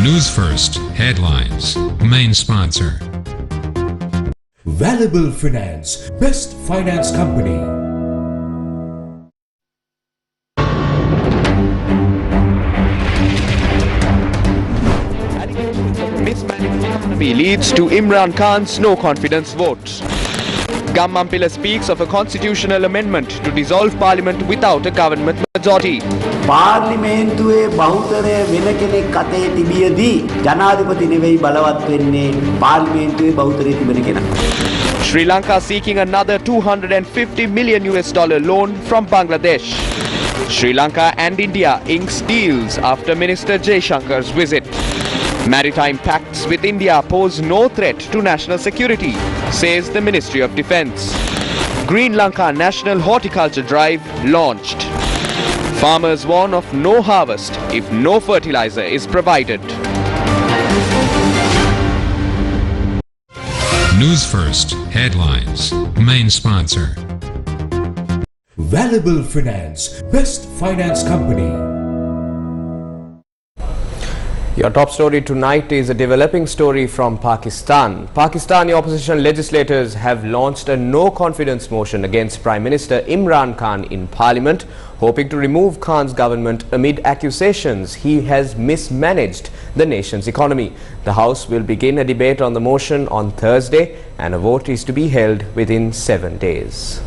Newsfirst headlines. Main sponsor. Valuable Finance, best finance company. Mismanaged economy leads to Imran Khan's no-confidence vote. Gammampila speaks of a constitutional amendment to dissolve parliament without a government majority. පාර්ලිමේන්තුවේ බහුතරය වෙන කෙනෙක් අතේ තිබියදී ජනාධිපති නෙවෙයි බලවත් වෙන්නේ පාර්ලිමේන්තුවේ බහුතරය තිබෙන කෙනා. Sri Lanka seeking another $250 million loan from Bangladesh. Sri Lanka and India inks deals after Minister Jaishankar's visit. Maritime pacts with India pose no threat to national security, says the Ministry of Defence. Green Lanka National Horticulture Drive launched. Farmers warn of no harvest if no fertilizer is provided. Newsfirst headlines. Main sponsor. Valuable Finance, best finance company. Your top story tonight is a developing story from Pakistan. Pakistani opposition legislators have launched a no-confidence motion against Prime Minister Imran Khan in Parliament, hoping to remove Khan's government amid accusations he has mismanaged the nation's economy. The House will begin a debate on the motion on Thursday, and a vote is to be held within 7 days.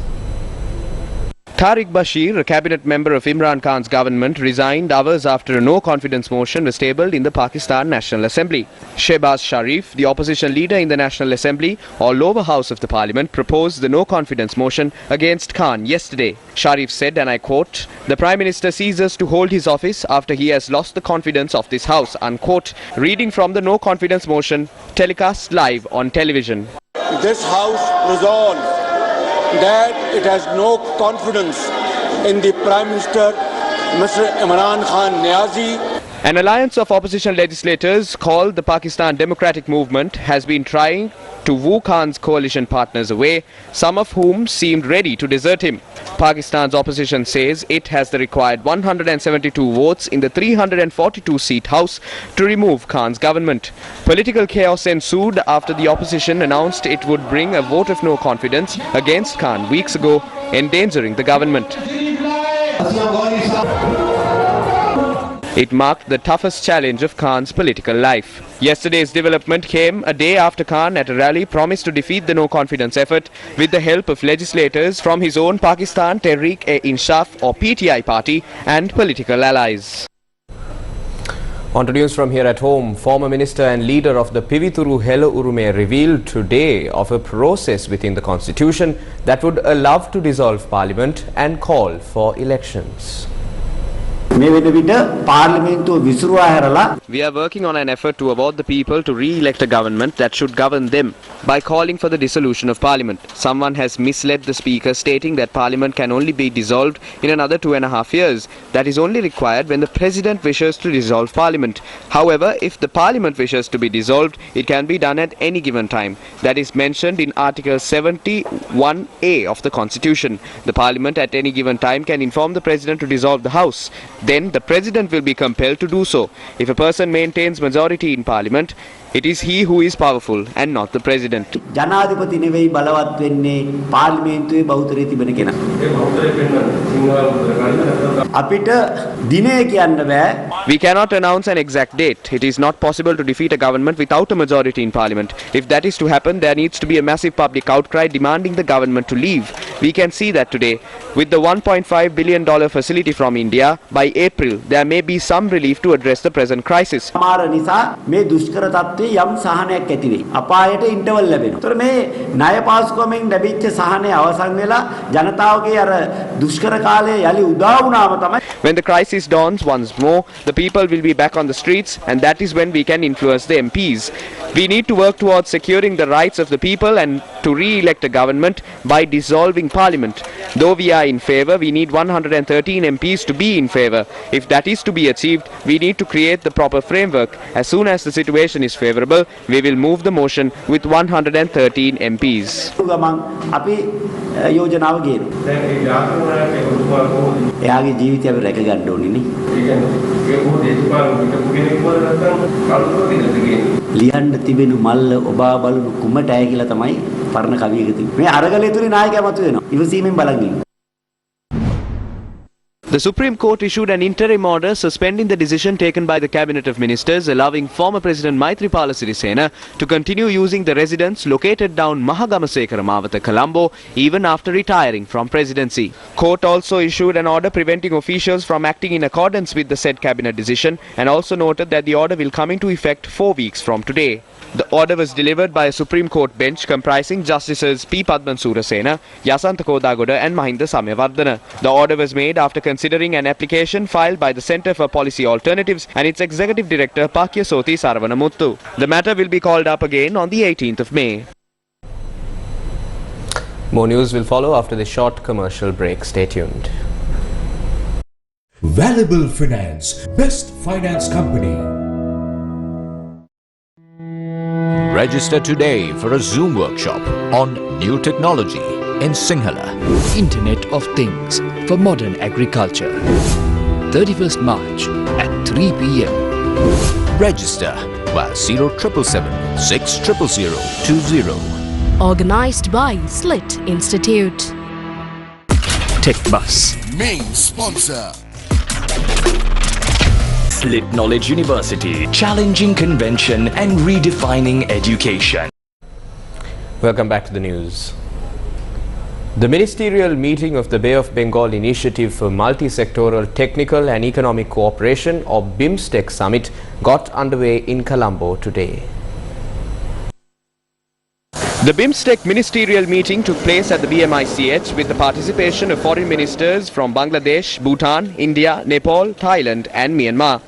Tariq Bashir, a cabinet member of Imran Khan's government, resigned hours after a no-confidence motion was tabled in the Pakistan National Assembly. Shehbaz Sharif, the opposition leader in the National Assembly, or lower house of the parliament, proposed the no-confidence motion against Khan yesterday. Sharif said, and I quote, "The Prime Minister ceases to hold his office after he has lost the confidence of this House," unquote, reading from the no-confidence motion telecast live on television. This House resolves that it has no confidence in the Prime Minister, Mr. Imran Khan Niazi. An alliance of opposition legislators called the Pakistan Democratic Movement has been trying to woo Khan's coalition partners away, some of whom seemed ready to desert him. Pakistan's opposition says it has the required 172 votes in the 342-seat House to remove Khan's government. Political chaos ensued after the opposition announced it would bring a vote of no confidence against Khan weeks ago, endangering the government. It marked the toughest challenge of Khan's political life. Yesterday's development came a day after Khan at a rally promised to defeat the no-confidence effort with the help of legislators from his own Pakistan Tehreek-e-Insaf or PTI party and political allies. On to news from here at home. Former minister and leader of the Pivituru Hela Urume revealed today of a process within the constitution that would allow to dissolve parliament and call for elections. මේ වෙන විට පාර්ලිමේන්තුව විසිරුවා හැරලා We are working on an effort to award the people to re-elect a government that should govern them by calling for the dissolution of parliament. Someone has misled the speaker, stating that parliament can only be dissolved in another 2.5 years. That is only required when the president wishes to dissolve parliament. However, if the parliament wishes to be dissolved, it can be done at any given time. That is mentioned in Article 71A of the Constitution. The parliament at any given time can inform the president to dissolve the house. Then the president will be compelled to do so. If a person maintains majority in parliament, it is he who is powerful and not the president. ජනාධිපති නෙවෙයි බලවත් වෙන්නේ පාර්ලිමේන්තුවේ බහුතරය තිබෙන කෙනා. අපිට දිනය කියන්න බෑ. We cannot announce an exact date. It is not possible to defeat a government without a majority in parliament. If that is to happen, there needs to be a massive public outcry demanding the government to leave. We can see that today. With the $1.5 billion facility from India, by April, there may be some relief to address the present crisis. සමහර නිසා මේ දුෂ්කර තත්ත්වයේ යම් සහනයක් ඇති වෙයි. අපායට ඉන්ටර්වල් ලැබෙනවා. ඒතර මේ ණය පාස්කමෙන් ලැබිච්ච සහනය අවසන් වෙලා ජනතාවගේ අර දුෂ්කර කාලය යලි උදා වුණාම තමයි. When the crisis dawns once more, the people will be back on the streets, and that is when we can influence the MPs. We need to work towards securing the rights of the people and to re-elect a government by dissolving parliament. Though we are in favour, we need 113 MPs to be in favour. If that is to be achieved, we need to create the proper framework. As soon as the situation is favourable, we will move the motion with 113 MPs. අපි යෝජනාව ගේනවා. එයාගේ ජීවිතය අපි රැක ගන්න ඕනේ නේ. ලියන්න තිබෙනු මල්ල ඔබා බලුණු කුමටයි කියලා තමයි පරණ කවියක තිබෙන්නේ. මේ අරගලේ තුලේ නායකයා මතු වෙනවා. ඉවසීමෙන් බලන් ඉන්න. The Supreme Court issued an interim order suspending the decision taken by the Cabinet of Ministers allowing former President Maithripala Sirisena to continue using the residence located down Mahagamasekara Mawatha, Colombo, even after retiring from presidency. Court also issued an order preventing officials from acting in accordance with the said Cabinet decision and also noted that the order will come into effect 4 weeks from today. The order was delivered by a Supreme Court bench comprising Justices P. Padman Surasena, Yasantha Kodagoda and Mahinda Samyawardana. The order was made after considering an application filed by the Centre for Policy Alternatives and its Executive Director Pakyasothi Saravanamuttu. The matter will be called up again on the 18th of May. More news will follow after the short commercial break. Stay tuned. Valuable Finance, best finance company. Register today for a Zoom workshop on new technology in Sinhala. Internet of Things for Modern Agriculture. 31st March at 3 p.m. Register via 0777 6000020. Organised by Slit Institute. Tech Bus. Main sponsor. Slit Knowledge University. Challenging convention and redefining education. Welcome back to the news. The ministerial meeting of the Bay of Bengal Initiative for Multi-Sectoral Technical and Economic Cooperation or BIMSTEC Summit got underway in Colombo today. The BIMSTEC ministerial meeting took place at the BMICH with the participation of foreign ministers from Bangladesh, Bhutan, India, Nepal, Thailand and Myanmar.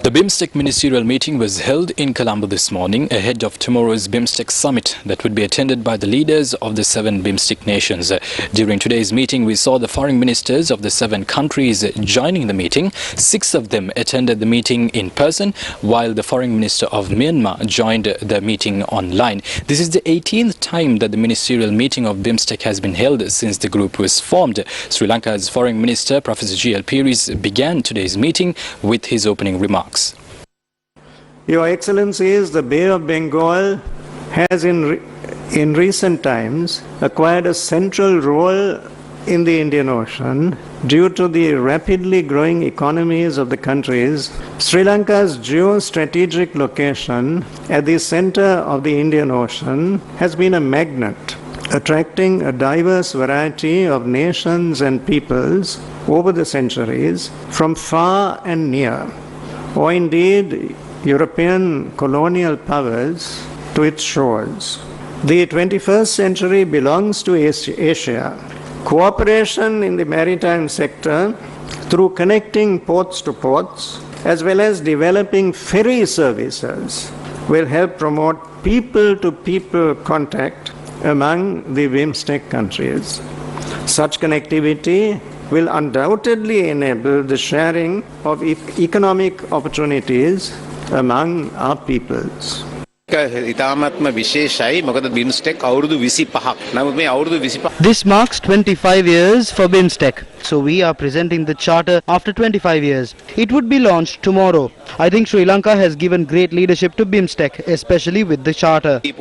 The BIMSTEC ministerial meeting was held in Colombo this morning ahead of tomorrow's BIMSTEC summit that would be attended by the leaders of the 7 BIMSTEC nations. During today's meeting, we saw the foreign ministers of the 7 countries joining the meeting. 6 of them attended the meeting in person, while the foreign minister of Myanmar joined the meeting online. This is the 18th time that the ministerial meeting of BIMSTEC has been held since the group was formed. Sri Lanka's foreign minister, Professor G.L. Piris, began today's meeting with his opening remarks. Your Excellencies, the Bay of Bengal has in recent times acquired a central role in the Indian Ocean due to the rapidly growing economies of the countries. Sri Lanka's geostrategic location at the center of the Indian Ocean has been a magnet, attracting a diverse variety of nations and peoples over the centuries from far and near, or indeed European colonial powers to its shores. The 21st century belongs to Asia. Cooperation in the maritime sector through connecting ports to ports as well as developing ferry services will help promote people-to-people contact among the BIMSTEC countries. Such connectivity will undoubtedly enable the sharing of economic opportunities among our peoples. This marks 25 years for BIMSTEC. So we are presenting the charter after 25 years. It would be launched tomorrow. I think Sri Lanka has given great leadership to BIMSTEC, especially with the charter. The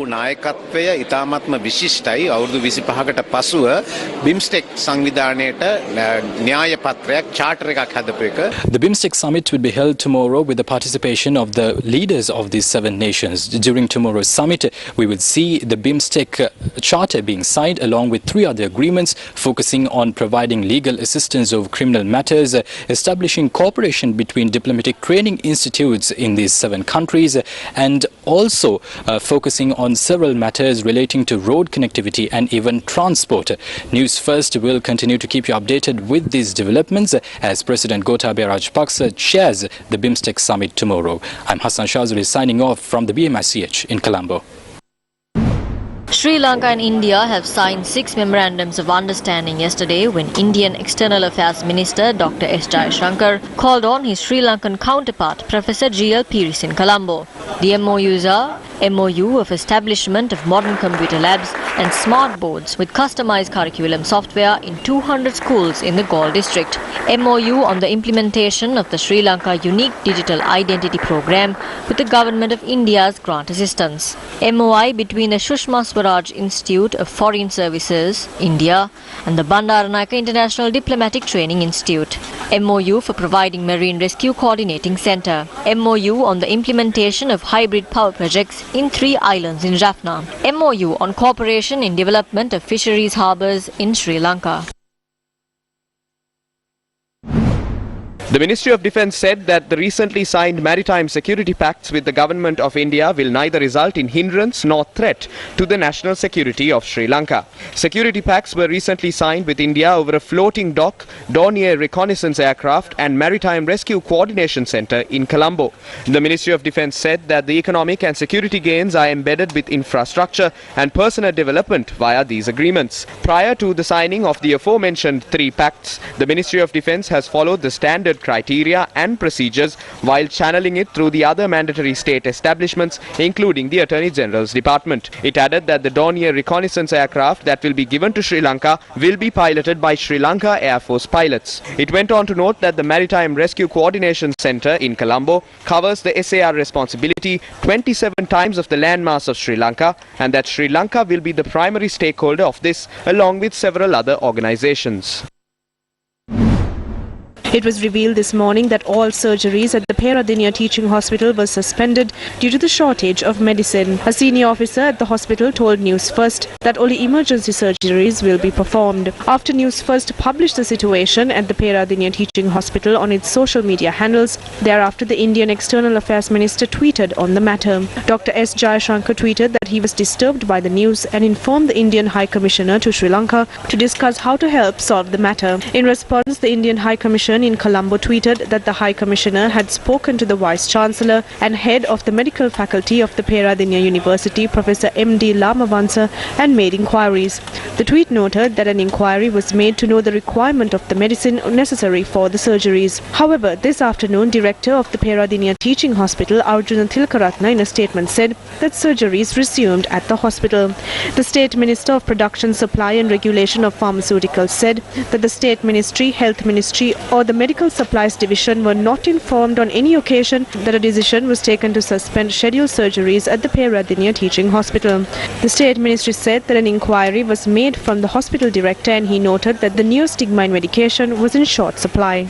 BIMSTEC summit will be held tomorrow with the participation of the leaders of these 7 nations. During tomorrow's summit, we will see the BIMSTEC charter being signed along with 3 other agreements focusing on providing legal assistance of criminal matters, establishing cooperation between diplomatic training institutes in these 7 countries, and also focusing on several matters relating to road connectivity and even transport. News First will continue to keep you updated with these developments as President Gotabaya Rajapaksa chairs the BIMSTEC summit tomorrow. I'm Hassan Shazuri signing off from the BMICH in Colombo. Sri Lanka and India have signed 6 memorandums of understanding yesterday when Indian External Affairs Minister Dr. S. Jaishankar called on his Sri Lankan counterpart Professor G.L. Piris in Colombo. The MOUs are MOU of establishment of modern computer labs and smart boards with customized curriculum software in 200 schools in the Galle district. MOU on the implementation of the Sri Lanka Unique Digital Identity Program with the Government of India's grant assistance. MOI between the Sushma Swaraj Institute of Foreign Services, India, and the Bandaranayake International Diplomatic Training Institute. MOU for providing Marine Rescue Coordinating Centre. MOU on the implementation of hybrid power projects in 3 islands in Jaffna. MOU on cooperation in development of fisheries harbours in Sri Lanka. The Ministry of Defence said that the recently signed maritime security pacts with the Government of India will neither result in hindrance nor threat to the national security of Sri Lanka. Security pacts were recently signed with India over a floating dock, Dornier reconnaissance aircraft and maritime rescue coordination centre in Colombo. The Ministry of Defence said that the economic and security gains are embedded with infrastructure and personnel development via these agreements. Prior to the signing of the aforementioned 3 pacts, the Ministry of Defence has followed the standard criteria and procedures while channeling it through the other mandatory state establishments, including the Attorney General's Department. It added that the Dornier reconnaissance aircraft that will be given to Sri Lanka will be piloted by Sri Lanka Air Force pilots. It went on to note that the Maritime Rescue Coordination Centre in Colombo covers the SAR responsibility 27 times of the landmass of Sri Lanka, and that Sri Lanka will be the primary stakeholder of this along with several other organizations. It was revealed this morning that all surgeries at the Peradeniya Teaching Hospital were suspended due to the shortage of medicine. A senior officer at the hospital told Newsfirst that only emergency surgeries will be performed. After Newsfirst published the situation at the Peradeniya Teaching Hospital on its social media handles, thereafter the Indian External Affairs Minister tweeted on the matter. Dr. S. Jayashankar tweeted that he was disturbed by the news and informed the Indian High Commissioner to Sri Lanka to discuss how to help solve the matter. In response, the Indian High Commission in Colombo tweeted that the High Commissioner had spoken to the Vice Chancellor and Head of the Medical Faculty of the Peradeniya University, Professor M.D. Lamavansa, and made inquiries. The tweet noted that an inquiry was made to know the requirement of the medicine necessary for the surgeries. However, this afternoon, Director of the Peradeniya Teaching Hospital, Arjuna Tilkaratna, in a statement said that surgeries resumed at the hospital. The State Minister of Production, Supply and Regulation of Pharmaceuticals said that the State Ministry, Health Ministry or the Medical Supplies Division were not informed on any occasion that a decision was taken to suspend scheduled surgeries at the Peradeniya Teaching Hospital. The State Ministry said that an inquiry was made from the hospital director, and he noted that the neostigmine medication was in short supply.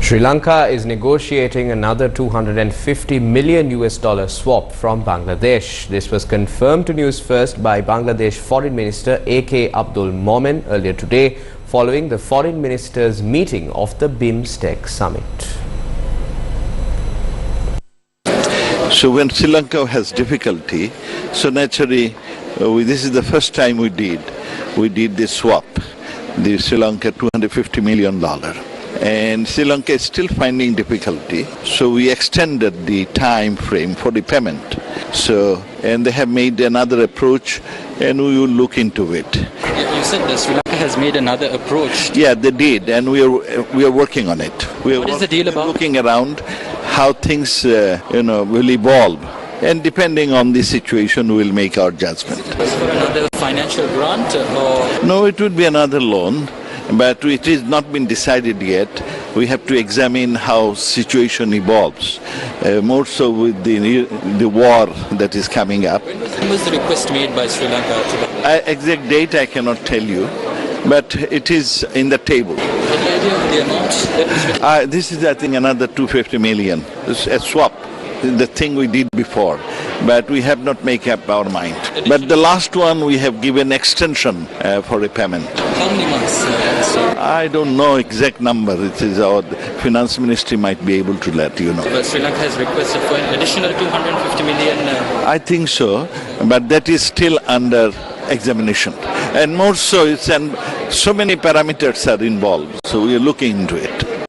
Sri Lanka is negotiating another $250 million swap from Bangladesh. This was confirmed to Newsfirst by Bangladesh Foreign Minister A.K. Abdul Momen earlier today, following the foreign ministers' meeting of the BIMSTEC summit. So when Sri Lanka has difficulty, so naturally this is the first time we did this swap, the Sri Lanka $250 million. And Sri Lanka is still finding difficulty, so we extended the time frame for the payment. So, and they have made another approach, and we will look into it. You said that Sri Lanka has made another approach. Yeah, they did, and we are working on it. What is the deal about? Looking around how things will evolve, and depending on the situation, we will make our judgment. For another financial grant, or no, it would be another loan. But it has not been decided yet. We have to examine how situation evolves, more so with the war that is coming up. When was the request made by Sri Lanka? Exact date I cannot tell you, but it is in the table. Any idea of the amount? This is, I think, another $250 million, a swap, the thing we did before. But we have not made up our mind. But the last one we have given extension for repayment. How many months? I don't know exact number. It is our finance ministry might be able to let you know. But Sri Lanka has requested for an additional $250 million. I think so, but that is still under examination. And more so, so many parameters are involved. So we are looking into it.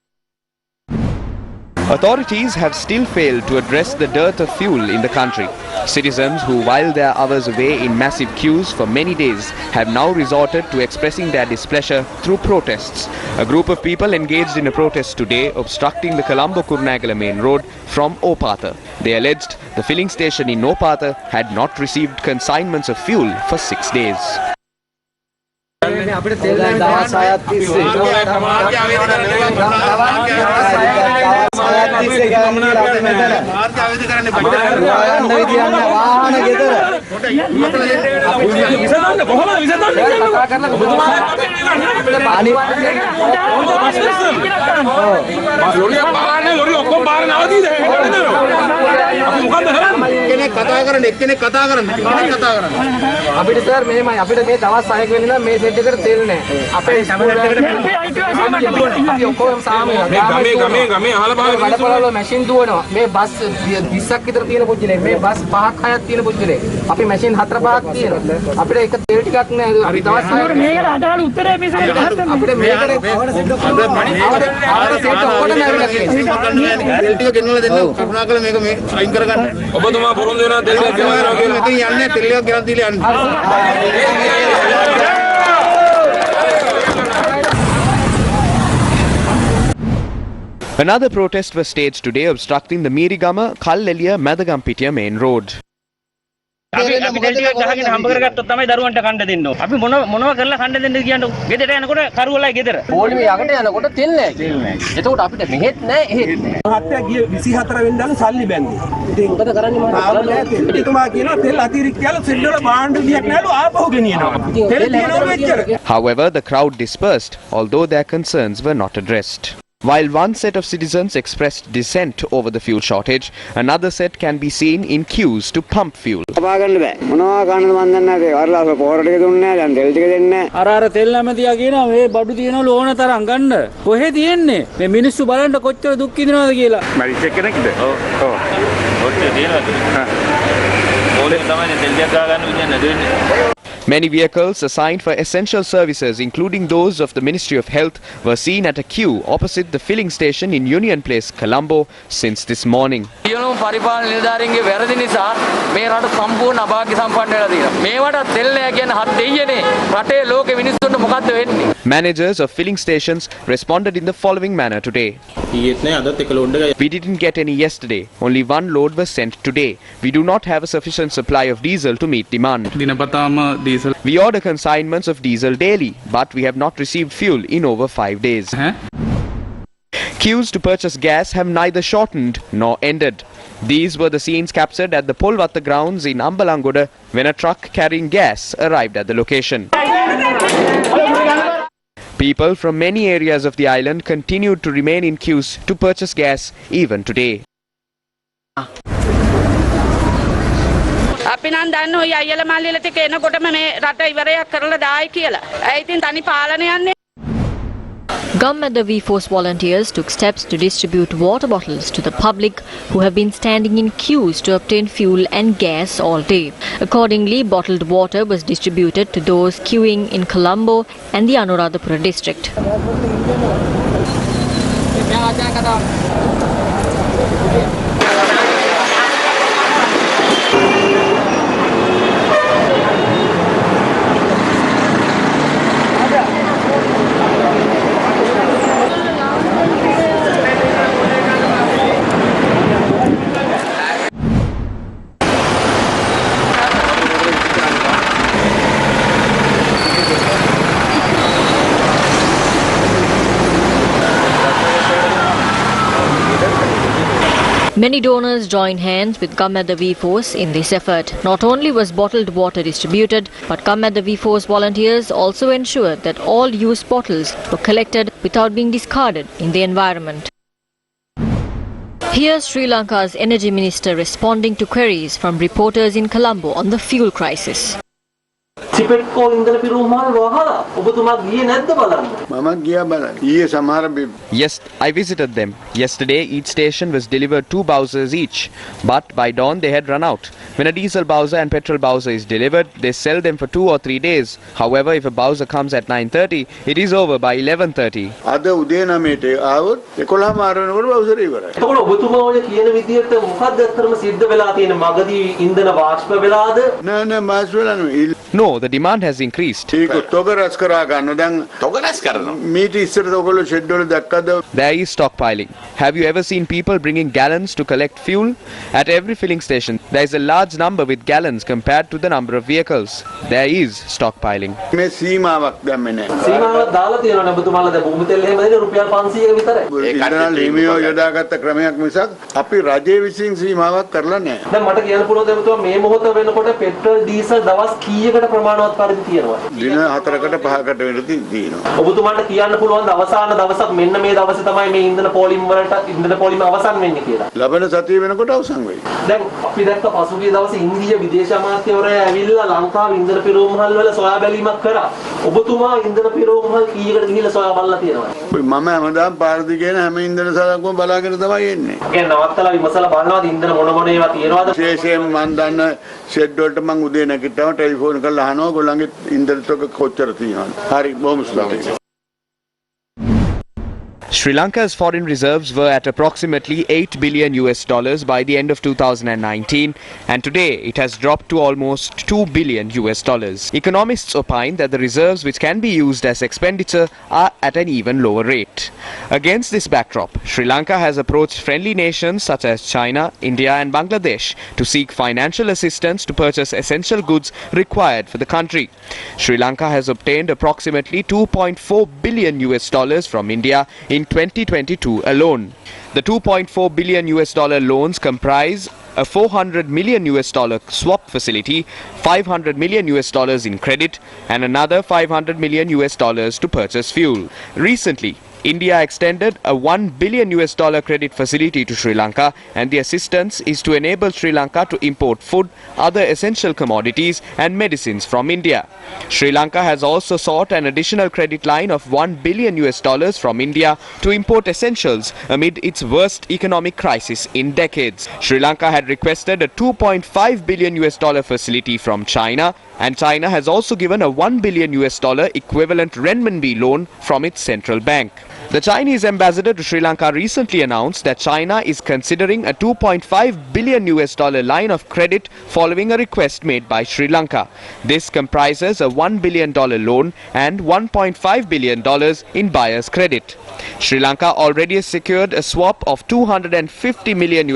Authorities have still failed to address the dearth of fuel in the country. Citizens who, while their hours away in massive queues for many days, have now resorted to expressing their displeasure through protests. A group of people engaged in a protest today obstructing the Colombo-Kurunegala main road from Opatha. They alleged the filling station in Opatha had not received consignments of fuel for 6 days. Machine දුවනවා මේ bus 20ක් විතර තියෙන පුජ්ජලේ මේ bus 5ක් 6ක් තියෙන පුජ්ජලේ අපි මැෂින් 4 5ක් තියෙනවා අපිට එක තෙල් ටිකක් නෑ අපි දවස් 6ක් මේකට අදාළ උත්තරේ මේ අපිට මේකට ආවද සෙට් ඔක්කොටම ඇවිල්ලා තියෙනවා තෙල් ටික ගෙනල්ලා දෙන්න කරුණාකර මේක මේ අයින් කරගන්න ඔබතුමා පොරොන්දු වෙනවා තෙල් ටික ගෙනල්ලා කියලා මෙතන යන්නේ තෙල් ටිකක් ගෙනල්ලා දීලා යන්න Another protest was staged today obstructing the Mirigama Kalleliya Madagampitia main road. අපි තෙල් ටිකක් ගහගෙන හම්බ කරගත්තොත් තමයි දරුවන්ට කන්න දෙන්න ඕන. අපි මොනවා කරලා කන්න දෙන්නද කියන්න ගෙදර යනකොට කරුවලයි ගෙදර. පොලිමේ යකට යනකොට තෙල් නැහැ. එතකොට අපිට මෙහෙත් නැහැ එහෙත් නැහැ. මහත්තයා ගිය 24 වෙනිදාම සල්ලි බැන්දේ. ඉතින් මොකද කරන්නේ මහත්තයා? එතුමා කියනවා තෙල් අතිරික්තයල සෙල් වල භාණ්ඩ ලියක් නැලු ආපහු ගෙනියනවා. තෙල් තියනවා මෙච්චර. However, the crowd dispersed, although their concerns were not addressed. While one set of citizens expressed dissent over the fuel shortage, another set can be seen in queues to pump fuel. අර තෙල් නැමැතියා කියනවා මේ බඩු තියෙනවා ලෝන තරම් ගන්න. කොහෙ තියෙන්නේ? මේ මිනිස්සු බලන්න කොච්චර දුක් විඳිනවද කියලා. මරිච් කෙනෙක්ද? ඔව්. ඔව්. ඔච්චර තියෙනවද? හා. ඕලේ තමයි තෙල් ටිකක් ගන්න විදිය නැදෙන්නේ. Many vehicles assigned for essential services, including those of the Ministry of Health, were seen at a queue opposite the filling station in Union Place, Colombo, since this morning. පරිපාලන නිලධාරීන්ගේ වැරදි නිසා මේ රට සම්පූර්ණ අභාග්‍ය සම්පන්න වෙලා තියෙනවා. මේවට තෙල් නැහැ කියන හත් දෙයියනේ රටේ ලෝකෙ මිනිස්සුන්ට මොකද්ද වෙන්නේ? Managers of filling stations responded in the following manner today. We didn't get any yesterday. Only one load was sent today. We do not have a sufficient supply of diesel to meet demand. We order consignments of diesel daily, but we have not received fuel in over 5 days. Queues to purchase gas have neither shortened nor ended. These were the scenes captured at the Pulvata grounds in Ambalangura when a truck carrying gas arrived at the location. People from many areas of the island continued to remain in queues to purchase gas even today. අපි නම් දන්න ඔය අයියලා මල්ලිලා ටික එනකොටම මේ රට ඉවරයක් කරලා දායි කියලා. ඒ ඉතින් තනි පාලනය යන්නේ. Government V-Force volunteers took steps to distribute water bottles to the public who have been standing in queues to obtain fuel and gas all day. Accordingly, bottled water was distributed to those queuing in Colombo and the Anuradhapura district. Many donors joined hands with Come at the V-Force in this effort. Not only was bottled water distributed, but Come at the V-Force volunteers also ensured that all used bottles were collected without being discarded in the environment. Here's Sri Lanka's Energy Minister responding to queries from reporters in Colombo on the fuel crisis. ටිපෙට්කෝ ඉන්ධන පිරුම්හල් වහලා ඔබතුමා ගියේ නැද්ද බලන්න? මම ගියා බලන්න. ඊයේ සමහර Yes, I visited them. Yesterday, each station was delivered 2 Bowsers each. But by dawn, they had run out. When a diesel Bowser and petrol Bowser is delivered, they sell them for 2 or 3 days. However, if a Bowser comes at 9:30, it is over by 11:30. අද උදේ 9ට ආවොත් 11 මාරනකොට bowser ඉවරයි. එතකොට ඔබතුමා ඔය කියන විදිහට මොකක්ද අත්‍තරම සිද්ධ වෙලා තියෙන්නේ? මගදී ඉන්ධන වාෂ්ප වෙලාද? නෑ වාෂ්ප වෙලා නෙවෙයි. No, the demand has increased. ඒක තොග රැස් කරා ගන්න. දැන් තොග රැස් කරනවා. මීට ඉස්සර ඔයගොල්ලෝ ෂෙඩ් වල දැක්කද? There is stockpiling. Have you ever seen people bringing gallons to collect fuel? At every filling station, there is a large number with gallons compared to the number of vehicles. There is stockpiling. මේ සීමාවක් දැම්මේ නෑ. සීමාවක් දාලා තියෙනවා ඔබතුමාලා දැන් භූමි තෙල් එහෙම දෙන්නේ රුපියල් 500ක විතරයි. ඒකට හිමියෝ යොදාගත්ත ක්‍රමයක් මිසක් අපි රජයේ විසින් සීමාවක් කරලා නෑ. දැන් මට කියන්න පුළුවන් ඔබතුමා මේ මොහොත වෙනකොට පෙට්‍රල් ඩීසල් දවස් කීයකට ප්‍රමාණවත් පරිදි තියෙනවා? දින 4කට 5කට වෙනදී තියෙනවා. ඔබතුමාට කියන්න පුළුවන් අවසාන දවසක් මෙන්න මේ දවසේ තමයි මේ ඉන්ධන පොලිම් වලට ඉන්ධන පොලිම අවසන් වෙන්නේ කියලා. ලබන සතිය වෙනකොට අවසන් වෙයි. දැන් අපි දැක්ක පසුගිය දවසේ ඉන්දියා විදේශ අමාත්‍යවරයා ඇවිල්ලා ලංකාවේ ඉන්ධන පිරෝමහල් වල සොයා බැලීමක් කරා. ඔබතුමා ඉන්ධන පිරෝමහල් කීයකට ගිහිල්ලා සොයා බලලා තියෙනවා? මම හැමදාම පාරදී කියන හැම ඉන්ධන සලකුවම බලාගෙන තමයි එන්නේ. ඒ නවත්තලා විමසලා බලනවාද ඉන්ධන මොන ඒවා තියෙනවද? විශේෂයෙන් මම දන්න ෂෙඩ් වලට මම උදේ නැගිට්ටම ටෙලිෆෝන් කරලා අහනවා ඔයගොල්ලන්ගේ ඉන්ධන තොග කොච්චර තියෙනවද? හරි බොහොම ස්තුතියි. Sri Lanka's foreign reserves were at approximately $8 billion by the end of 2019, and today it has dropped to almost $2 billion. Economists opine that the reserves which can be used as expenditure are at an even lower rate. Against this backdrop, Sri Lanka has approached friendly nations such as China, India and Bangladesh to seek financial assistance to purchase essential goods required for the country. Sri Lanka has obtained approximately $2.4 billion from India in 2022 alone. The $2.4 billion loans comprise a $400 million swap facility, $500 million in credit, and another $500 million to purchase fuel. Recently, India extended a $1 billion credit facility to Sri Lanka, and the assistance is to enable Sri Lanka to import food, other essential commodities and medicines from India. Sri Lanka has also sought an additional credit line of $1 billion from India to import essentials amid its worst economic crisis in decades. Sri Lanka had requested a $2.5 billion facility from China, and China has also given a $1 billion equivalent renminbi loan from its central bank. The Chinese ambassador to Sri Lanka recently announced that China is considering a $2.5 billion line of credit following a request made by Sri Lanka. This comprises a $1 billion loan and $1.5 billion in buyer's credit. Sri Lanka already has secured a swap of $250 million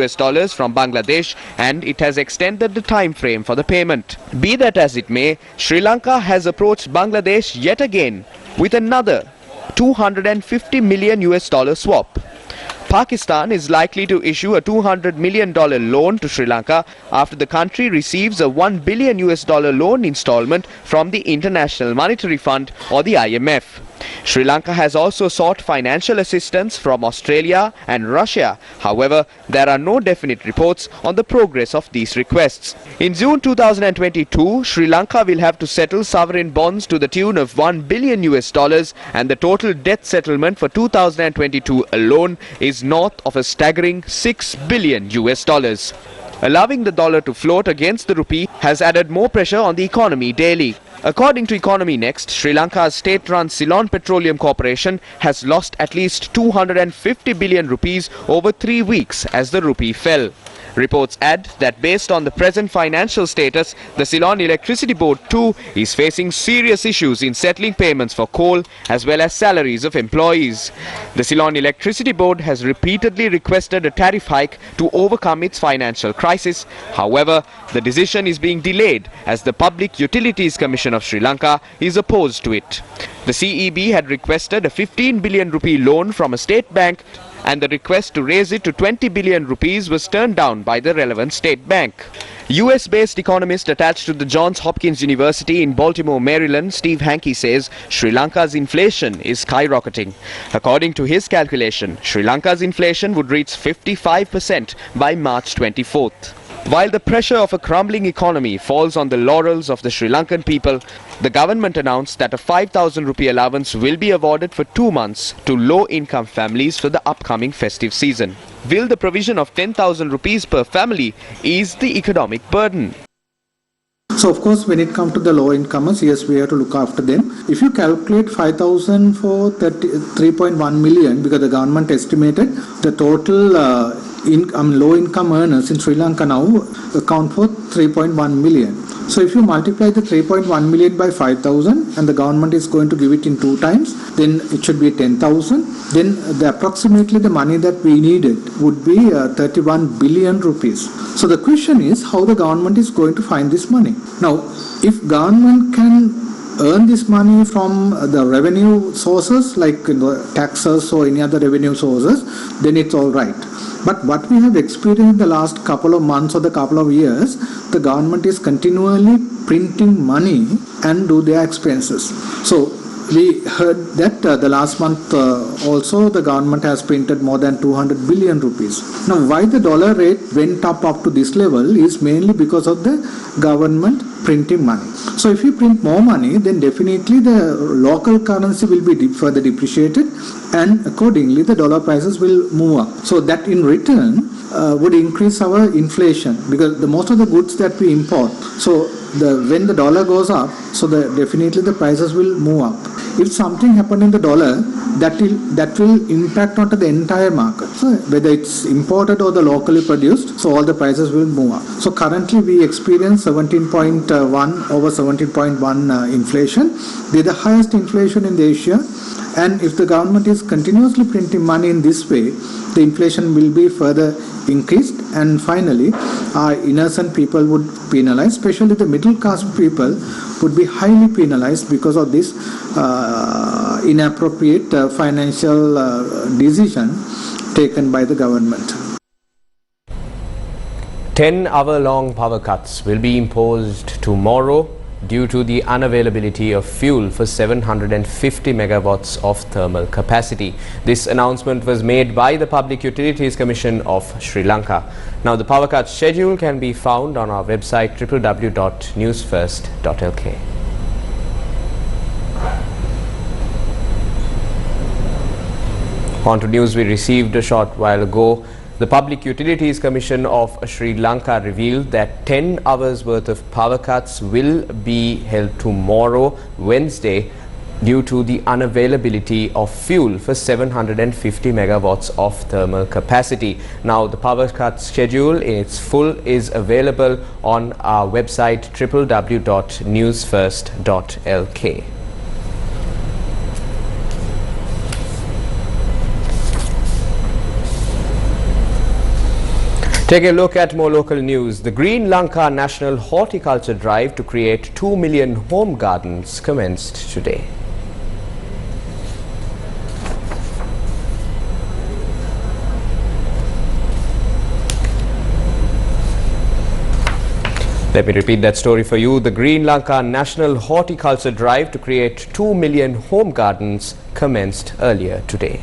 from Bangladesh, and it has extended the time frame for the payment. Be that as it may, Sri Lanka has approached Bangladesh yet again with another $250 million swap. Pakistan is likely to issue a $200 million loan to Sri Lanka after the country receives a $1 billion loan installment from the International Monetary Fund or the IMF. Sri Lanka has also sought financial assistance from Australia and Russia. However, there are no definite reports on the progress of these requests. In June 2022, Sri Lanka will have to settle sovereign bonds to the tune of $1 billion, and the total debt settlement for 2022 alone is north of a staggering $6 billion. Allowing the dollar to float against the rupee has added more pressure on the economy daily. According to Economy Next, Sri Lanka's state-run Ceylon Petroleum Corporation has lost at least 250 billion rupees over 3 weeks as the rupee fell. Reports add that based on the present financial status, the Ceylon Electricity Board too is facing serious issues in settling payments for coal as well as salaries of employees. The Ceylon Electricity Board has repeatedly requested a tariff hike to overcome its financial crisis. However, the decision is being delayed as the Public Utilities Commission of Sri Lanka is opposed to it. The CEB had requested a 15 billion rupee loan from a state bank, and the request to raise it to 20 billion rupees was turned down by the relevant state bank. US-based economist attached to the Johns Hopkins University in Baltimore, Maryland, Steve Hanke says Sri Lanka's inflation is skyrocketing. According to his calculation, Sri Lanka's inflation would reach 55% by March 24th. While the pressure of a crumbling economy falls on the laurels of the Sri Lankan people, the government announced that a 5,000 rupee allowance will be awarded for 2 months to low-income families for the upcoming festive season. Will the provision of 10,000 rupees per family ease the economic burden? So of course, when it comes to the low incomers, yes, we have to look after them. If you calculate 5,000 for 3.1 million, because the government estimated the total low income earners in Sri Lanka now account for 3.1 million. So if you multiply the 3.1 million by 5,000 and the government is going to give it in 2 times, then it should be 10,000. Then approximately the money that we needed would be 31 billion rupees. So the question is how the government is going to find this money. Now, if government can earn this money from the revenue sources like taxes or any other revenue sources, then it's all right. But what we have experienced in the last couple of months or the couple of years, the government is continually printing money and do their expenses. So we heard that the last month also the government has printed more than 200 billion rupees. Now why the dollar rate went up to this level is mainly because of the government printing money. So if you print more money, then definitely the local currency will be further depreciated and accordingly the dollar prices will move up. So that in return would increase our inflation because most of the goods that we import, so when the dollar goes up, so definitely the prices will move up. If something happened in the dollar, that will impact onto the entire market. So whether it's imported or the locally produced, so all the prices will move up. So currently we experience 17.1 over 17.1 inflation. They're the highest inflation in Asia. And if the government is continuously printing money in this way, the inflation will be further increased, and finally our innocent people would penalize, especially the middle class people would be highly penalized because of this inappropriate financial decision taken by the government. 10-hour-long power cuts will be imposed tomorrow due to the unavailability of fuel for 750 megawatts of thermal capacity. This announcement was made by the Public Utilities Commission of Sri Lanka. Now the power cut schedule can be found on our website www.newsfirst.lk. On to news we received a short while ago. The Public Utilities Commission of Sri Lanka revealed that 10 hours worth of power cuts will be held tomorrow, Wednesday, due to the unavailability of fuel for 750 megawatts of thermal capacity. Now, the power cut schedule in its full is available on our website www.newsfirst.lk. Take a look at more local news. The Green Lanka National Horticulture Drive to create 2 million home gardens commenced today. Let me repeat that story for you. The Green Lanka National Horticulture Drive to create 2 million home gardens commenced earlier today.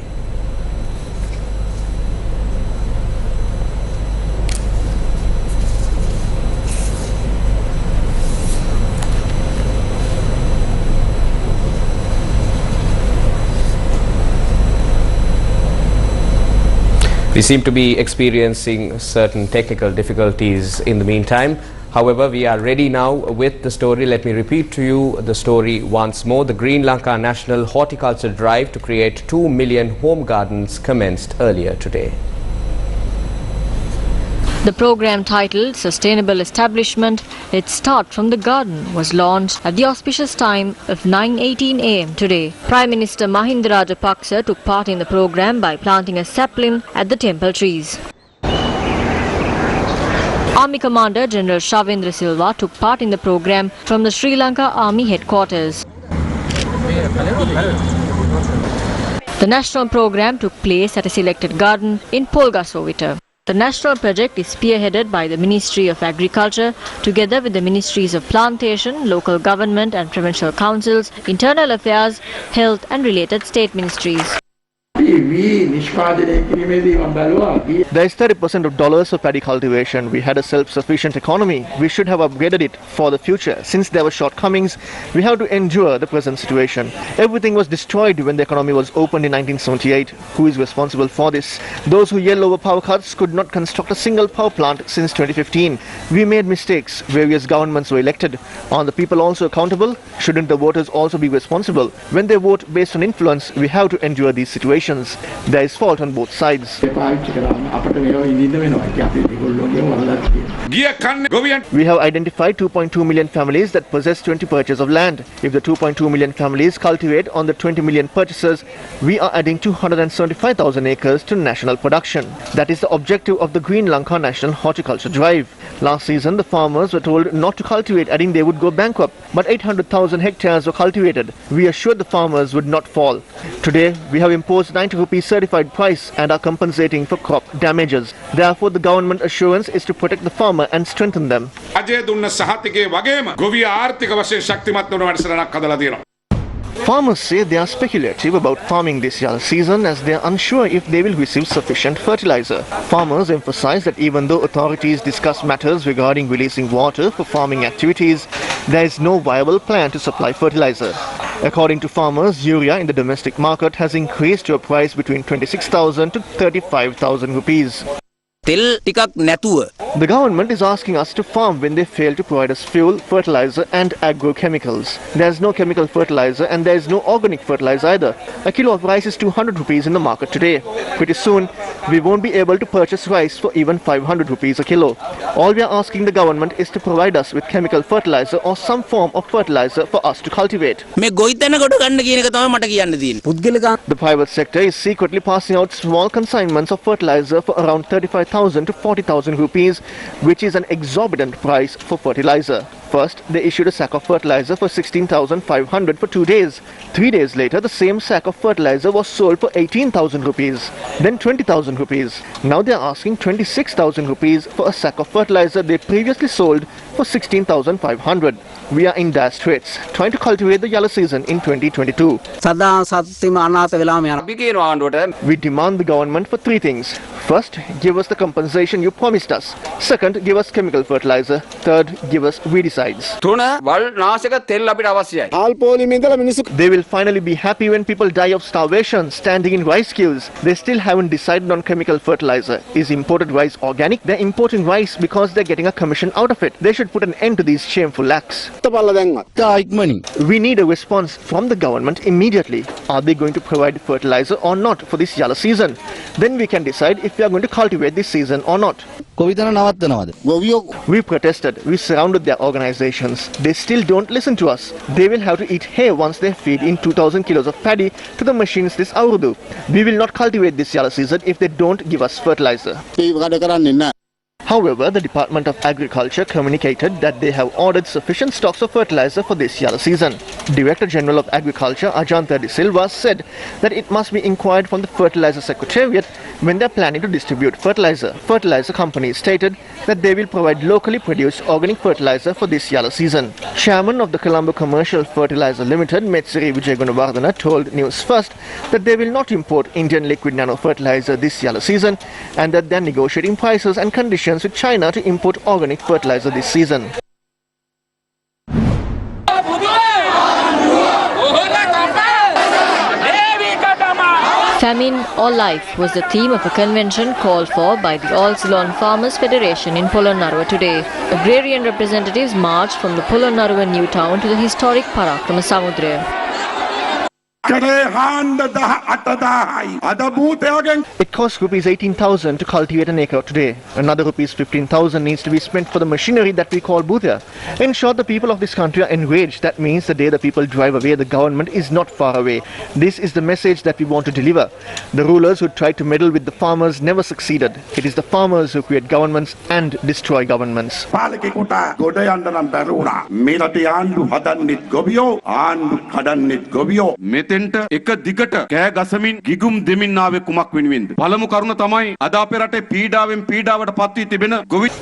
We seem to be experiencing certain technical difficulties in the meantime. However, we are ready now with the story. Let me repeat to you the story once more. The Green Lanka National Horticulture Drive to create 2 million home gardens commenced earlier today. The program titled Sustainable Establishment, Let's Start from the Garden was launched at the auspicious time of 9:18 am today. Prime Minister Mahinda Rajapaksa took part in the program by planting a sapling at the temple trees. Army Commander General Shavendra Silva took part in the program from the Sri Lanka Army headquarters. The national program took place at a selected garden in Polgasovita. The national project is spearheaded by the Ministry of Agriculture together with the Ministries of Plantation, Local Government and Provincial Councils, Internal Affairs, Health and related state ministries. There is 30% of dollars for paddy cultivation. We had a self-sufficient economy. We should have upgraded it for the future. Since there were shortcomings, we have to endure the present situation. Everything was destroyed when the economy was opened in 1978. Who is responsible for this? Those who yell over power cuts could not construct a single power plant since 2015. We made mistakes. Various governments were elected. Are the people also accountable? Shouldn't the voters also be responsible? When they vote based on influence, we have to endure these situations. There is fault on both sides. We have identified 2.2 million families that possess 20 purchases of land. If the 2.2 million families cultivate on the 20 million purchases, we are adding 275,000 acres to national production. That is the objective of the Green Lanka National Horticulture Drive. Last season, the farmers were told not to cultivate, adding they would go bankrupt. But 800,000 hectares were cultivated. We assured the farmers would not fall. Today, we have imposed 90 rupees certified price and are compensating for crop damages. Therefore, the government assurance is to protect the farmer and strengthen them. Farmers say they are speculative about farming this year's season as they are unsure if they will receive sufficient fertilizer. Farmers emphasize that even though authorities discuss matters regarding releasing water for farming activities, there is no viable plan to supply fertilizer. According to farmers, urea in the domestic market has increased to a price between 26,000 to 35,000 rupees. The government is asking us to farm when they fail to provide us fuel, fertilizer and agrochemicals. There is no chemical fertilizer and there is no organic fertilizer either. A kilo of rice is 200 rupees in the market today. Pretty soon, we won't be able to purchase rice for even 500 rupees a kilo. All we are asking the government is to provide us with chemical fertilizer or some form of fertilizer for us to cultivate. The private sector is secretly passing out small consignments of fertilizer for around 35,000 to 40,000 rupees, which is an exorbitant price for fertilizer. First, they issued a sack of fertilizer for 16,500 for 2 days. 3 days later, the same sack of fertilizer was sold for 18,000 rupees, then 20,000 rupees. Now they are asking 26,000 rupees for a sack of fertilizer they previously sold for 16,500. We are in dire straits, trying to cultivate the yellow season in 2022. We demand the government for 3 things. First, give us the compensation you promised us. Second, give us chemical fertilizer. Third, give us weedicides. They will finally be happy when people die of starvation, standing in rice queues. They still haven't decided on chemical fertilizer. Is imported rice organic? They're importing rice because they're getting a commission out of it. They should put an end to these shameful acts. We need a response from the government immediately. Are they going to provide fertilizer or not for this yellow season? Then we can decide if we are going to cultivate this season or not. We protested. We surrounded their organizations. They still don't listen to us. They will have to eat hay once they feed in 2,000 kilos of paddy to the machines this Aurudu. We will not cultivate this yellow season if they don't give us fertilizer. However, the Department of Agriculture communicated that they have ordered sufficient stocks of fertilizer for this yellow season. Director General of Agriculture Ajanta De Silva said that it must be inquired from the Fertilizer Secretariat when they are planning to distribute fertilizer. Fertilizer companies stated that they will provide locally produced organic fertilizer for this yellow season. Chairman of the Colombo Commercial Fertilizer Limited, Metsiri Vijayagunawardana, told Newsfirst that they will not import Indian liquid nano fertilizer this yellow season and that they are negotiating prices and conditions with China to import organic fertilizer this season. Famine or life was the theme of a convention called for by the All Ceylon Farmers Federation in Polonnaruwa today. Agrarian representatives marched from the Polonnaruwa new town to the historic Parakrama Samudra. It costs rupees 18,000 to cultivate an acre today. Another rupees 15,000 needs to be spent for the machinery that we call bhutia. In short, the people of this country are enraged. That means the day the people drive away, the government is not far away. This is the message that we want to deliver. The rulers who tried to meddle with the farmers never succeeded. It is the farmers who create governments and destroy governments. මෙතෙන්ට එක දිගට කෑ ගසමින් ගිගුම් දෙමින් ආවේ කුමක් වෙනුවෙන්ද? පළමු කරුණ තමයි අද අපේ රටේ පීඩාවෙන් පීඩාවට පත් වී තිබෙන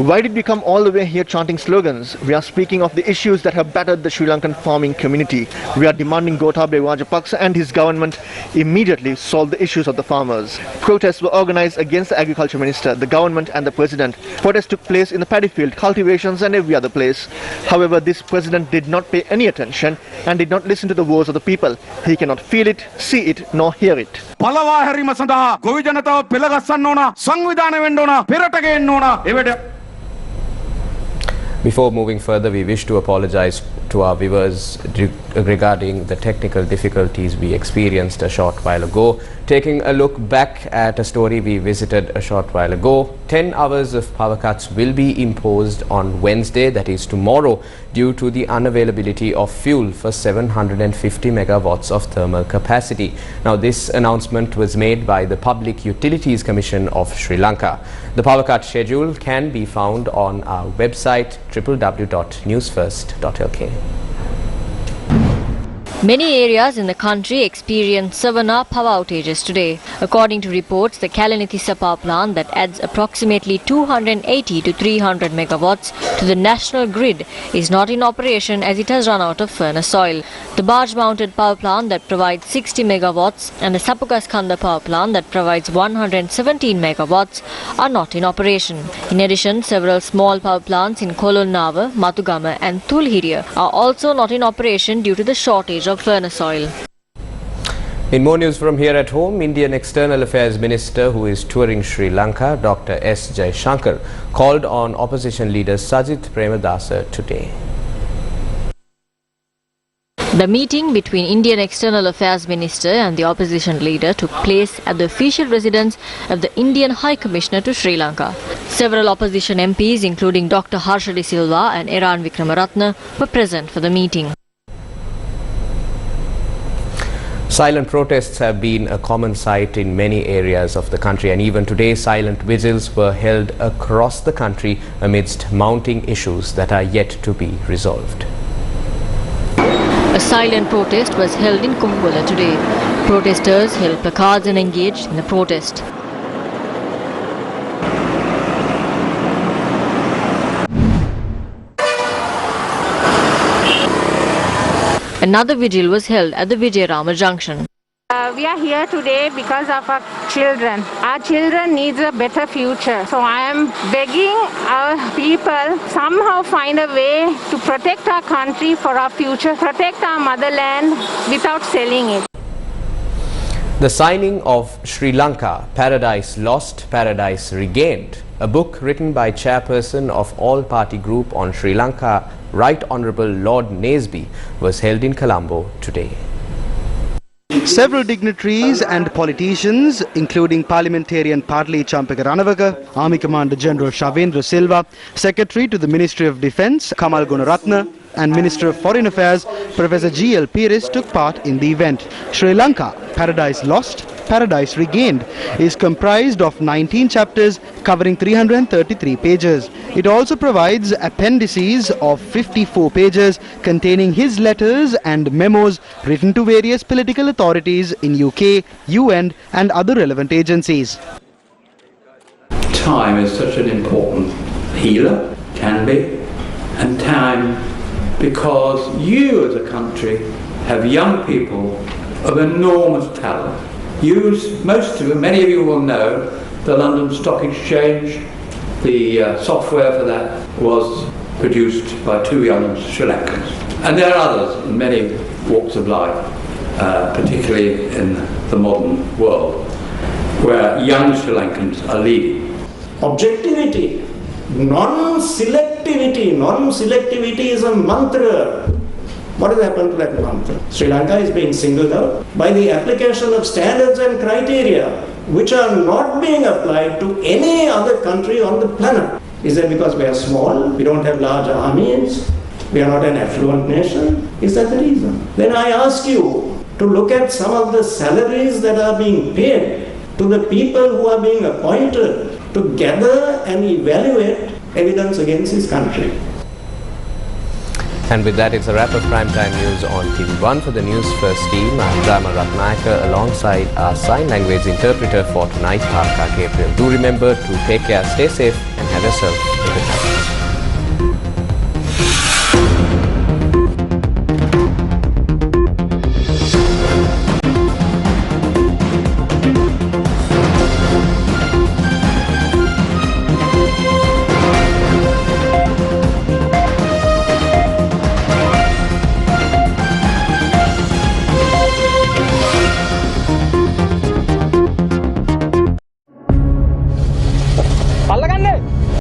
Why did we come all the way here chanting slogans? We are speaking of the issues that have battered the Sri Lankan farming community. We are demanding Gotabaya Rajapaksa and his government immediately solve the issues of the farmers. Protests were organized against the agriculture minister, the government and the president. Protests took place in the paddy field, cultivations and every other place. However, this president did not pay any attention and did not listen to the woes of the people. He cannot feel it, see it, nor hear it. පළවා හැරීම සඳහා ගොවි ජනතාව පෙළගස්සන්න ඕන, සංවිධානය වෙන්න ඕන, පෙරට ගේන්න ඕන. එවැඩ Before moving further, we wish to apologize to our viewers regarding the technical difficulties we experienced a short while ago. Taking a look back at a story we visited a short while ago, 10 hours of power cuts will be imposed on Wednesday, that is tomorrow, due to the unavailability of fuel for 750 megawatts of thermal capacity. Now, this announcement was made by the Public Utilities Commission of Sri Lanka. The power cut schedule can be found on our website www.newsfirst.lk. Many areas in the country experienced 7-hour power outages today. According to reports, the Kalanithissa power plant that adds approximately 280 to 300 megawatts to the national grid is not in operation as it has run out of furnace oil. The barge-mounted power plant that provides 60 megawatts and the Sapukaskanda power plant that provides 117 megawatts are not in operation. In addition, several small power plants in Kolonnava, Matugama and Tulhiriya are also not in operation due to the shortage of furnace oil. In more news from here at home, Indian External Affairs Minister who is touring Sri Lanka, Dr. S. Jaishankar, called on opposition leader Sajith Premadasa today. The meeting between Indian External Affairs Minister and the opposition leader took place at the official residence of the Indian High Commissioner to Sri Lanka. Several opposition MPs, including Dr. Harsha De Silva and Eran Wickramaratne, were present for the meeting. Silent protests have been a common sight in many areas of the country, and even today silent vigils were held across the country amidst mounting issues that are yet to be resolved. A silent protest was held in Kumbula today. Protesters held placards and engaged in the protest. Another vigil was held at the Vijayarama Junction. We are here today because of our children. Our children need a better future. So I am begging our people somehow find a way to protect our country for our future, protect our motherland without selling it. The signing of Sri Lanka, Paradise Lost, Paradise Regained, a book written by chairperson of All Party Group on Sri Lanka, Right Honourable Lord Naseby, was held in Colombo today. Several dignitaries and politicians, including parliamentarian Padli Champaka Ranavaka, Army Commander General Shavendra Silva, Secretary to the Ministry of Defence Kamal Gunaratne, and Minister of Foreign Affairs Professor G.L. Pires took part in the event. Sri Lanka, Paradise Lost, Paradise Regained is comprised of 19 chapters covering 333 pages. It also provides appendices of 54 pages containing his letters and memos written to various political authorities in UK, UN and other relevant agencies. Time is such an important healer, can be, and time because you as a country have young people of enormous talent. Many of you will know the London Stock Exchange. The software for that was produced by two young Sri Lankans. And there are others in many walks of life, particularly in the modern world, where young Sri Lankans are leading. Objectivity, non-selectivity. Non-selectivity is a mantra. What has happened to that mantra? Sri Lanka is being singled out by the application of standards and criteria which are not being applied to any other country on the planet. Is that because we are small, we don't have large armies, we are not an affluent nation? Is that the reason? Then I ask you to look at some of the salaries that are being paid to the people who are being appointed to gather and evaluate evidence against this country. And with that, it's a wrap of Primetime News on TV1. For the Newsfirst team, I'm Drama Ratnayaka alongside our sign language interpreter for tonight, Tarka Gabriel. Do remember to take care, stay safe and have yourself a good night.